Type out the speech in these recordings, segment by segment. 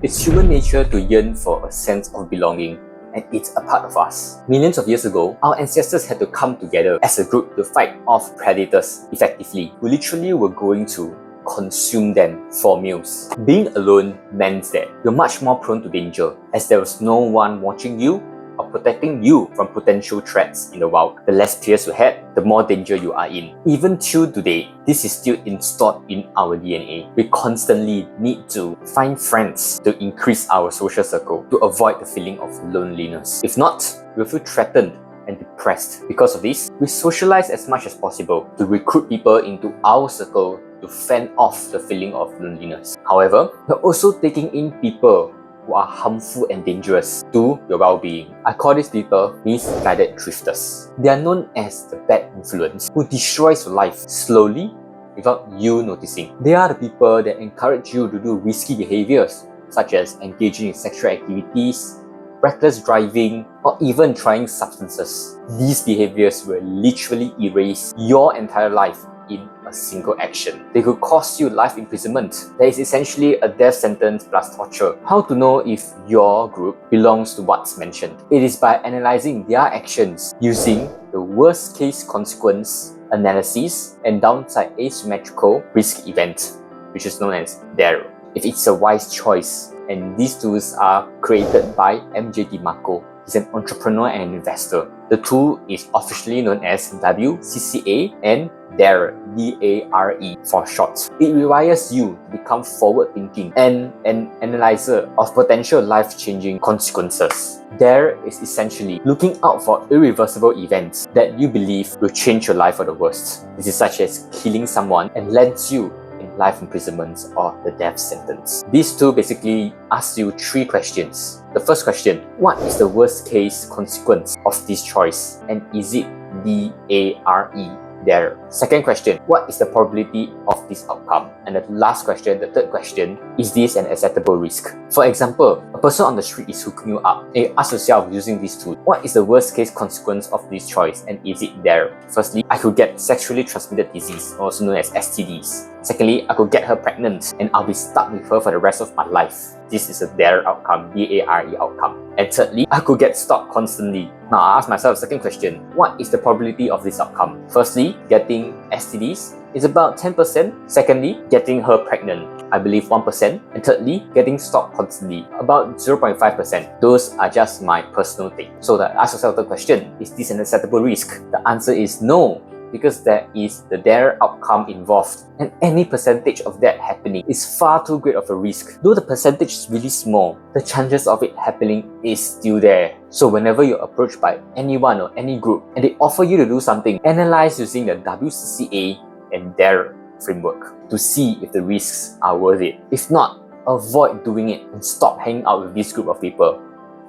It's human nature to yearn for a sense of belonging, and it's a part of us. Millions of years ago, our ancestors had to come together as a group to fight off predators effectively, who literally were going to consume them for meals. Being alone meant that you're much more prone to danger, as there was no one watching you or protecting you from potential threats in the wild. The less peers you had, the more danger you are in. Even till today, this is still installed in our DNA. We constantly need to find friends to increase our social circle, to avoid the feeling of loneliness. If not, we'll feel threatened and depressed. Because of this, we socialize as much as possible to recruit people into our circle to fend off the feeling of loneliness. However, we're also taking in people who are harmful and dangerous to your well-being. I call these people misguided drifters. They are known as the bad influence who destroys your life slowly without you noticing. They are the people that encourage you to do risky behaviors, such as engaging in sexual activities, reckless driving, or even trying substances. These behaviors will literally erase your entire life in a single action. They could cost you life imprisonment. That is essentially a death sentence plus torture. How to know if your group belongs to what's mentioned? It is by analyzing their actions using the worst case consequence analysis and downside asymmetrical risk event, which is known as DARE. If it's a wise choice, and these tools are created by MJ DeMarco. He's an entrepreneur and an investor. The tool is officially known as WCCA and DARE, D-A-R-E for short. It rewires you to become forward-thinking and an analyzer of potential life-changing consequences. DARE is essentially looking out for irreversible events that you believe will change your life for the worst. This is such as killing someone and lands you in life imprisonment or the death sentence. These two basically ask you 3 questions. The first question, what is the worst case consequence of this choice? And is it DARE? DARE. Second question, what is the probability of this outcome? And the last question, the third question, is this an acceptable risk? For example, a person on the street is hooking you up, and you ask yourself using these tools, what is the worst case consequence of this choice, and is it DARE? Firstly, I could get sexually transmitted disease, also known as STDs. Secondly, I could get her pregnant and I'll be stuck with her for the rest of my life. This is a DARE outcome, D-A-R-E outcome. And thirdly, I could get stalked constantly. Now I ask myself the second question, what is the probability of this outcome? Firstly, getting STDs is about 10%. Secondly, getting her pregnant, I believe 1%. And thirdly, getting stalked constantly, about 0.5%. Those are just my personal take. So ask yourself the question, is this an acceptable risk? The answer is no, because there is the DARE outcome involved, and any percentage of that happening is far too great of a risk. Though the percentage is really small, the chances of it happening is still there. So whenever you're approached by anyone or any group and they offer you to do something, analyze using the WCCA and DARE framework to see if the risks are worth it. If not, avoid doing it and stop hanging out with this group of people.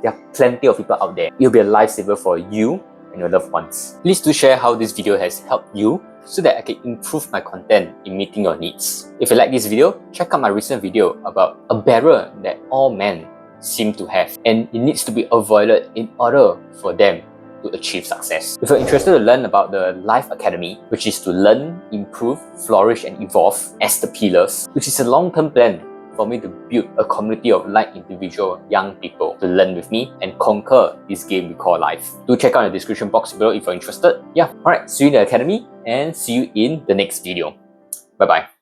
There are plenty of people out there. It'll be a lifesaver for you and your loved ones. Please do share how this video has helped you so that I can improve my content in meeting your needs. If you like this video, check out my recent video about a barrier that all men seem to have, and it needs to be avoided in order for them to achieve success. If you're interested to learn about the Life Academy, which is to learn, improve, flourish and evolve as the pillars, which is a long-term plan for me to build a community of like individual young people to learn with me and conquer this game we call life. Do check out the description box below if you're interested. Yeah, alright, see you in the academy and see you in the next video. Bye bye.